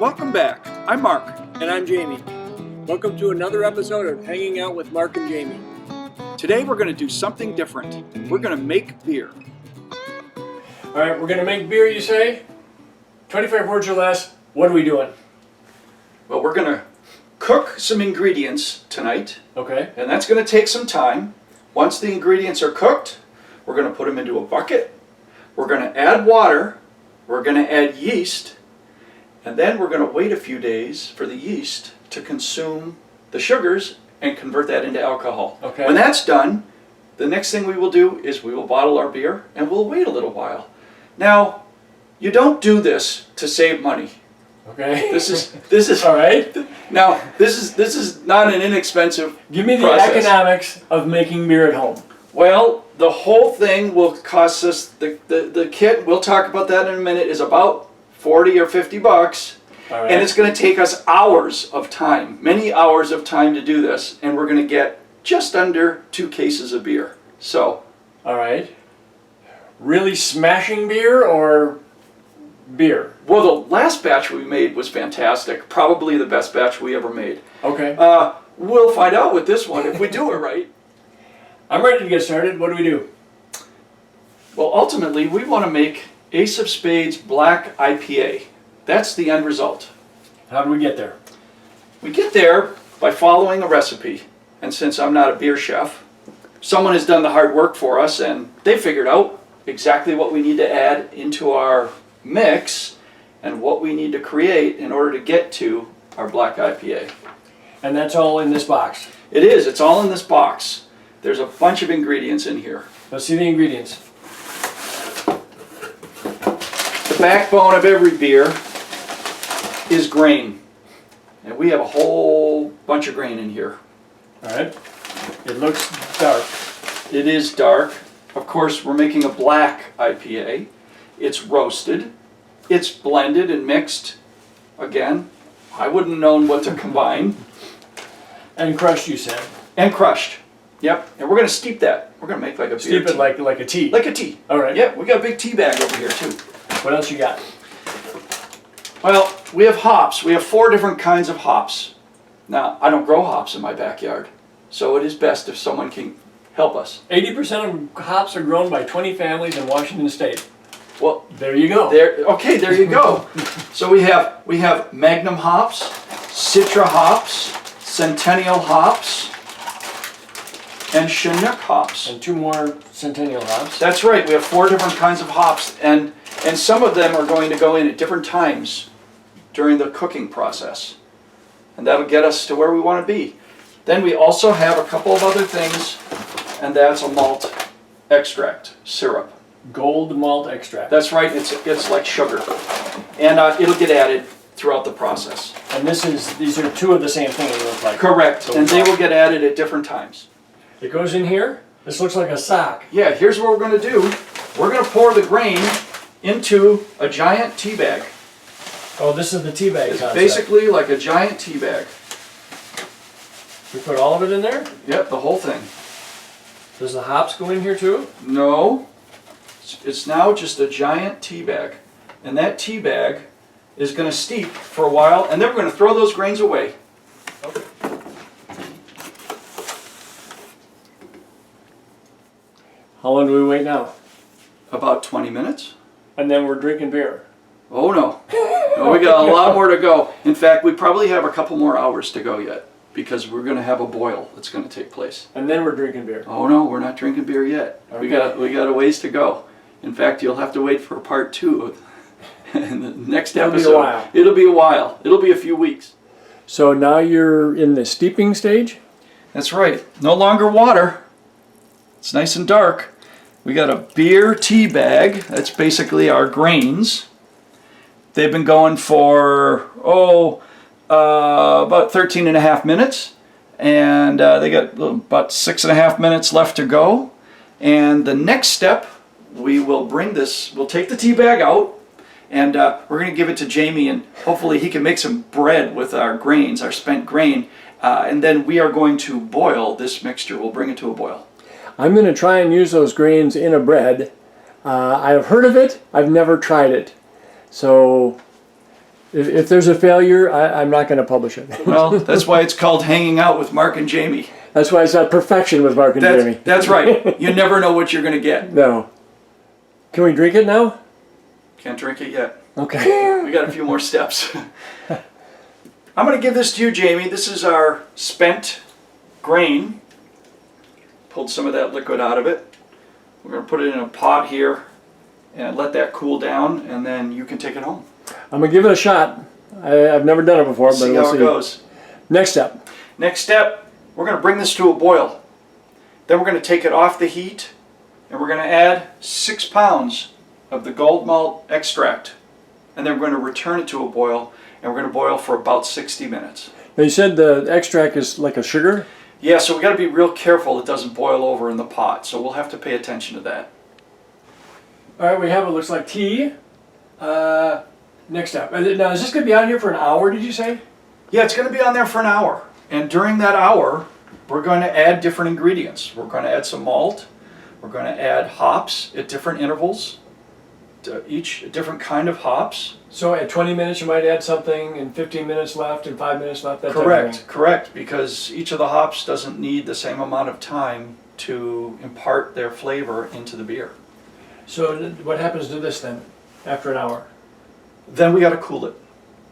Welcome back. I'm Mark. And I'm Jamie. Welcome to another episode of Hanging Out with Mark and Jamie. Today we're going to do something different. We're going to make beer. All right, we're going to make beer, you say? 25 words or less. What are we doing? Well, we're going to cook some ingredients tonight, Okay. and that's going to take some time. Once the ingredients are cooked, we're going to put them into a bucket. We're going to add water. We're going to add yeast. And then we're going to wait a few days for the yeast to consume the sugars and convert that into alcohol. Okay. When that's done, the next thing we will do is we will bottle our beer and we'll wait a little while. Now, you don't do this to save money. Okay. This is All right. Now, this is not an inexpensive Give me the process. economics of making beer at home. Well, the whole thing will cost us, the kit, we'll talk about that in a minute, is about 40 or 50 bucks. All right. And it's going to take us hours of time, many hours of time to do this. And we're going to get just under 2 cases of beer. So, All right. Really smashing beer or beer? well, the last batch we made was fantastic. Probably the best batch we ever made. Okay. We'll find out with this one if we do it right. I'm ready to get started. What do we do? Well, ultimately, we want to make Ace of Spades Black IPA. That's the end result. How do we get there? We get there by following a recipe. And since I'm not a beer chef, someone has done the hard work for us and they figured out exactly what we need to add into our mix and what we need to create in order to get to our Black IPA. And that's all in this box. It is. It's all in this box. There's a bunch of ingredients in here. Let's see the ingredients. The backbone of every beer is grain. And we have a whole bunch of grain in here. All right. It looks dark. It is dark. Of course, we're making a black IPA. It's roasted. It's blended and mixed. Again, I wouldn't have known what to combine. And crushed, you said. And crushed. Yep. And we're going to steep that. We're going to make like a beer Steep it tea. like a tea. Like a tea. All right. Yeah, we got a big tea bag over here too. What else you got? Well, we have hops. We have 4 different kinds of hops. Now, I don't grow hops in my backyard, so it is best if someone can help us. 80% of hops are grown by 20 families in Washington State. Well, There you go. there you go. So we have Magnum hops, Citra hops, Centennial hops, and Chinook hops. And 2 more Centennial hops. That's right. We have 4 different kinds of hops, and some of them are going to go in at different times during the cooking process. And that'll get us to where we want to be. Then we also have a couple of other things, and that's a malt extract, syrup. Gold malt extract. That's right, it's like sugar. And it'll get added throughout the process. And these are 2 of the same thing, it looks like. Correct, So and they will get added at different times. It goes in here. This looks like a sock. Yeah, here's what we're going to do. We're going to pour the grain into a giant tea bag. Oh, this is the tea bag It's concept. basically like a giant tea bag. We put all of it in there? Yep, the whole thing. Does the hops go in here too? No, it's now just a giant tea bag. And that tea bag is going to steep for a while, and then we're going to throw those grains away. Okay. How long do we wait now? About 20 minutes. And then we're drinking beer. Oh no. No, we got a lot more to go. In fact, we probably have a couple more hours to go yet, because we're going to have a boil that's going to take place. And then we're drinking beer. Oh no, we're not drinking beer yet. Okay. We got a ways to go. In fact, you'll have to wait for part 2 in the next episode. It'll be a while. It'll be a while. It'll be a few weeks. So now you're in the steeping stage? That's right. No longer water. It's nice and dark. We got a beer tea bag. That's basically our grains. They've been going for, about 13 and a half minutes. And they got about 6.5 minutes left to go. And the next step, we'll take the tea bag out. And we're going to give it to Jamie, and hopefully he can make some bread with our grains, our spent grain. And then we are going to boil this mixture. We'll bring it to a boil. I'm going to try and use those grains in a bread. I've heard of it. I've never tried it. So If there's a failure, I'm not going to publish it. Well, that's why it's called Hanging Out with Mark and Jamie. That's why it's not perfection with Mark and Jamie. That's right. You never know what you're going to get. No. Can we drink it now? Can't drink it yet. Okay. We got a few more steps. I'm going to give this to you, Jamie. This is our spent grain. Pulled some of that liquid out of it. We're going to put it in a pot here and let that cool down, and then you can take it home. I'm going to give it a shot. I've never done it before, but See we'll how it goes. Next step. Next step, we're going to bring this to a boil. Then we're going to take it off the heat, and we're going to add 6 pounds of the gold malt extract. And then we're going to return it to a boil, and we're going to boil for about 60 minutes. Now you said the extract is like a sugar? Yeah, so we got to be real careful it doesn't boil over in the pot, so we'll have to pay attention to that. All right, we have what looks like tea. Next step. Now, is this going to be out here for an hour, did you say? Yeah, it's going to be on there for an hour. And during that hour, we're going to add different ingredients. We're going to add some malt. We're going to add hops at different intervals, each a different kind of hops. So at 20 minutes you might add something, and 15 minutes left, and 5 minutes left, that Correct, type of correct, because each of the hops doesn't need the same amount of time to impart their flavor into the beer. So what happens to this then, after an hour? Then we got to cool it,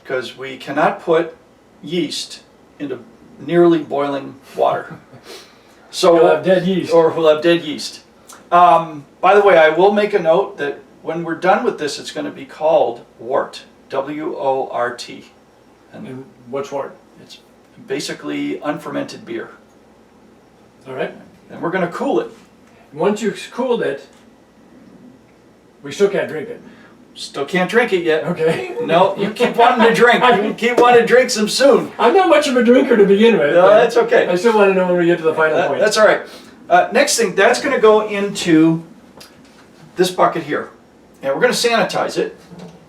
because we cannot put yeast into nearly boiling water. So You'll have dead yeast. Or we'll have dead yeast. By the way, I will make a note that when we're done with this, it's going to be called wort, W-O-R-T. And what's wort? It's basically unfermented beer. All right. And we're going to cool it. Once you've cooled it, we still can't drink it. Still can't drink it yet. Okay. No, you keep wanting to drink. You keep wanting to drink some soon. I'm not much of a drinker to begin with. No, that's okay. I still want to know when we get to the final point. That's all right. Next thing, that's going to go into this bucket here. And we're going to sanitize it.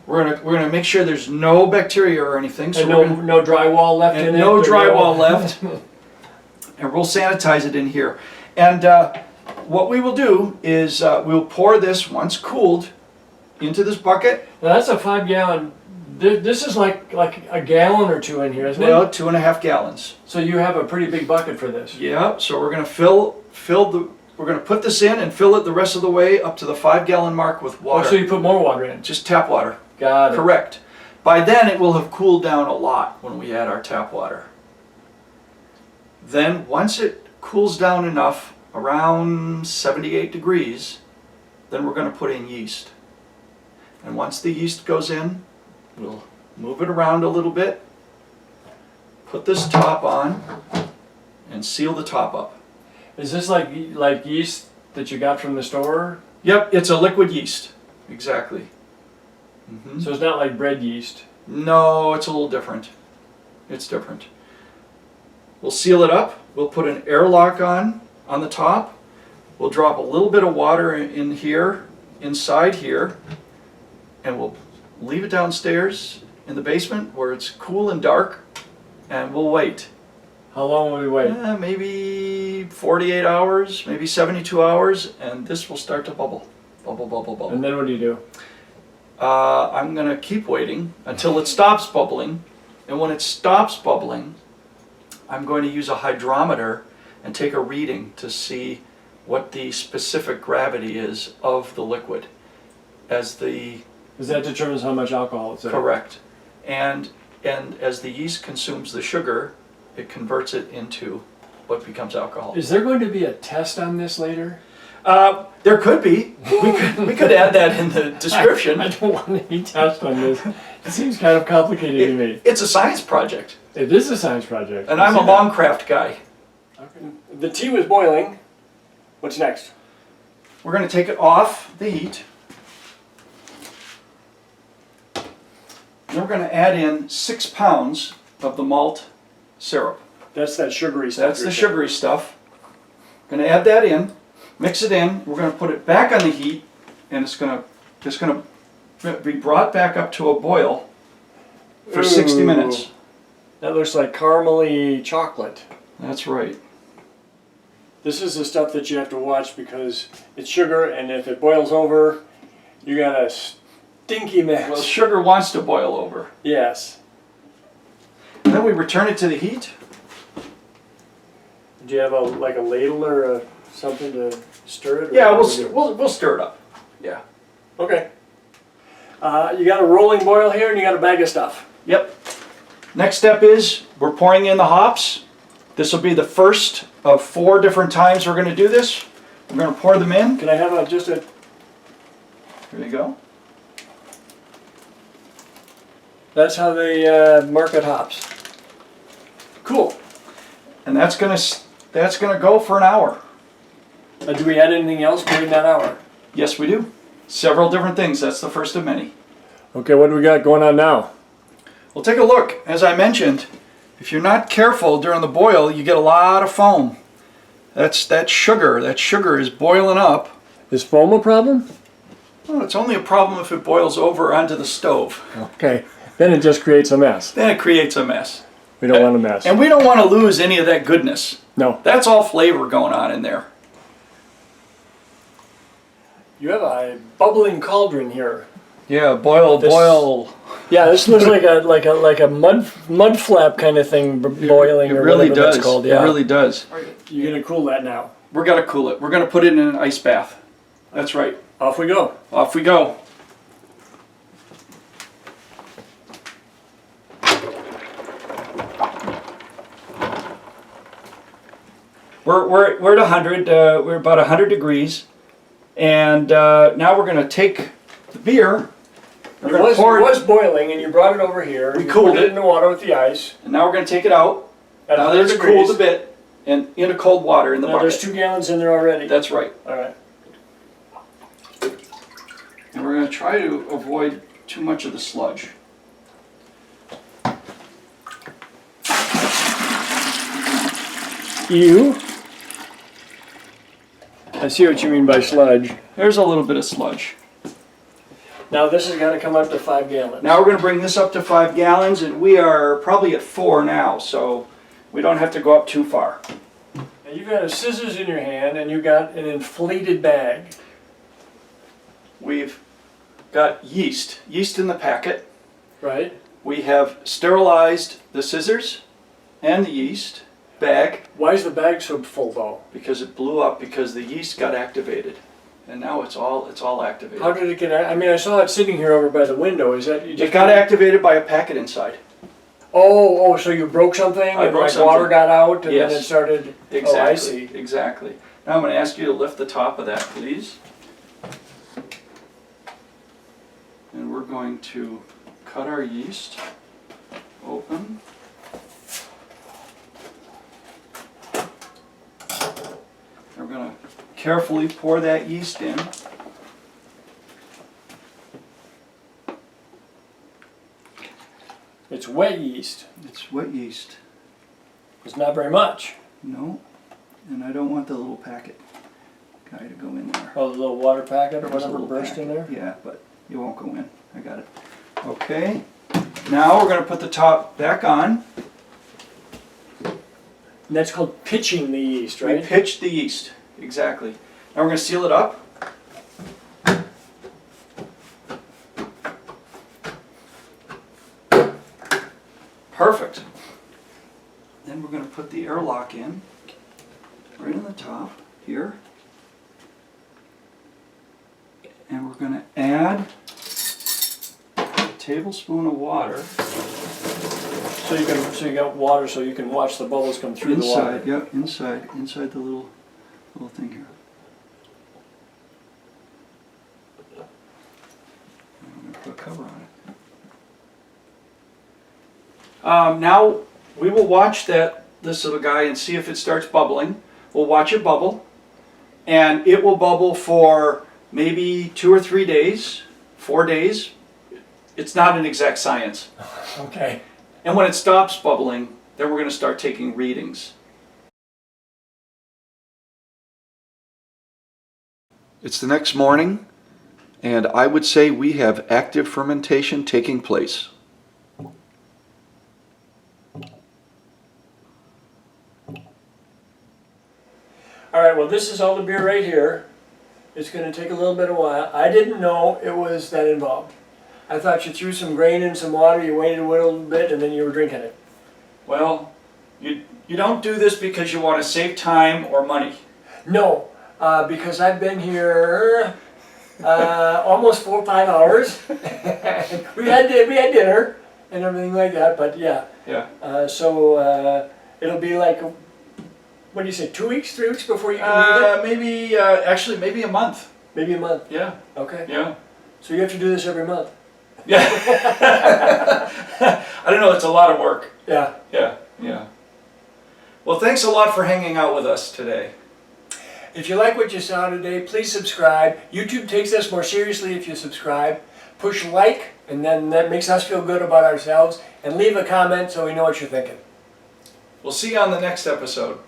We're going to make sure there's no bacteria or anything. So and no drywall left in it? No drywall left. And we'll sanitize it in here. And what we will do is we'll pour this, once cooled, into this bucket. Now that's a 5-gallon. This is like a gallon or two in here, isn't it? Well, 2.5 gallons. So you have a pretty big bucket for this. Yeah. So we're going to we're going to put this in and fill it the rest of the way up to the 5-gallon mark with water. Oh, so you put more water in? Just tap water. Got it. Correct. By then it will have cooled down a lot when we add our tap water. Then once it cools down enough, around 78 degrees, then we're going to put in yeast. And once the yeast goes in, we'll move it around a little bit, put this top on, and seal the top up. Is this like yeast that you got from the store? Yep, it's a liquid yeast. Exactly. Mm-hmm. So it's not like bread yeast? No, it's a little different. It's different. We'll seal it up. We'll put an airlock on the top. We'll drop a little bit of water in here, inside here, and we'll leave it downstairs in the basement where it's cool and dark, and we'll wait. How long will we wait? Maybe 48 hours, maybe 72 hours, and this will start to bubble. Bubble, bubble, bubble. And then what do you do? I'm going to keep waiting until it stops bubbling, and when it stops bubbling, I'm going to use a hydrometer and take a reading to see what the specific gravity is of the liquid. Because that determines how much alcohol it's in. Correct. And as the yeast consumes the sugar, it converts it into what becomes alcohol. Is there going to be a test on this later? There could be. We could add that in the description. I don't want any test on this. It seems kind of complicated to me. It's a science project. It is a science project. And I'm a Longcraft guy. Okay. The tea was boiling. What's next? We're going to take it off the heat. Then we're going to add in 6 pounds of the malt syrup. That's that sugary stuff. That's the sugary stuff. Going to add that in, mix it in. We're going to put it back on the heat, and it's going to be brought back up to a boil for 60 minutes. That looks like caramely chocolate. That's right. This is the stuff that you have to watch because it's sugar, and if it boils over, you gotta stinky mix. Well, sugar wants to boil over. Yes. And then we return it to the heat. Do you have like a ladle or something to stir it? Or Yeah, what do you do? we'll stir it up. Yeah. Okay. You got a rolling boil here, and you got a bag of stuff. Yep. Next step is we're pouring in the hops. This will be the first of 4 different times we're going to do this. We're going to pour them in. Can I have just a? Here you go. That's how they market hops. Cool. And that's going to go for an hour. Do we add anything else during that hour? Yes, we do. Several different things. That's the first of many. Okay, what do we got going on now? Well, take a look. As I mentioned, if you're not careful during the boil, you get a lot of foam. That's sugar. That sugar is boiling up. Is foam a problem? Well, it's only a problem if it boils over onto the stove. Okay, then it just creates a mess. Then it creates a mess. We don't want a mess. And we don't want to lose any of that goodness. No. That's all flavor going on in there. You have a bubbling cauldron here. Yeah, boil. Yeah, this looks like a mud flap kind of thing boiling It or really whatever does. that's called. Yeah. It really does. You're gonna cool that now. We're gonna cool it. We're gonna put it in an ice bath. That's right. Off we go. Off we go. We're at 100. We're about 100 degrees, and now we're gonna take the beer. We're gonna pour It was boiling, and you brought it over here. We You cooled put it. in the water with the ice. And now we're gonna take it out. At Now that 100 it's cooled degrees. a bit, and into cold water in the Now there's bucket. 2 gallons in there already. That's right. All right. And we're gonna try to avoid too much of the sludge. Ew. I see what you mean by sludge. There's a little bit of sludge. Now this has got to come up to 5 gallons. Now we're going to bring this up to 5 gallons, and we are probably at 4 now, so we don't have to go up too far. Now you've got a scissors in your hand, and you've got an inflated bag. We've got yeast in the packet. Right? We have sterilized the scissors and the yeast bag Why is the bag so full though? because it blew up because the yeast got activated, and now it's all activated. How did it get? I mean, I saw it sitting here over by the window. Is that you just? It got activated by a packet inside. Oh, so you broke something I and broke like something. water got out and Yes. then it started. Exactly. Oh, I see. Exactly. Now I'm going to ask you to lift the top of that, please. And we're going to cut our yeast open. We're going to carefully pour that yeast in. It's wet yeast. It's wet yeast. It's not very much. No, and I don't want the little packet guy to go in there. Oh, the little water packet or There's a whatever little burst in there. packet. Yeah, but it won't go in. I got it. Okay. Now we're going to put the top back on. And that's called pitching the yeast, We right? pitch the yeast. Exactly. Now we're going to seal it up. Perfect. Then we're going to put the airlock in, right on the top here. And we're going to add a tablespoon of water So you got water, so you can watch the bubbles come through the water. inside. Yep, inside the little thing here. I'm going to put a cover on it. Now we will watch this little guy and see if it starts bubbling. We'll watch it bubble, and it will bubble for maybe 2 or 3 days, 4 days. It's not an exact science. Okay. And when it stops bubbling, then we're going to start taking readings. It's the next morning, and I would say we have active fermentation taking place. All right, well, this is all the beer right here. It's going to take a little bit of while. I didn't know it was that involved. I thought you threw some grain in some water, you waited a little bit, and then you were drinking it. Well, you don't do this because you want to save time or money. No, because I've been here almost 4 or 5 hours. we had dinner and everything like that, but yeah. Yeah. So it'll be like, what do you say, 2 weeks, 3 weeks before you can leave it? Maybe, actually, maybe a month. Maybe a month. Yeah. Okay. Yeah. So you have to do this every month. Yeah. I don't know, it's a lot of work. Yeah. Yeah. Yeah. Well, thanks a lot for hanging out with us today. If you like what you saw today, please subscribe. YouTube takes us more seriously if you subscribe. Push like, and then that makes us feel good about ourselves. And leave a comment so we know what you're thinking. We'll see you on the next episode.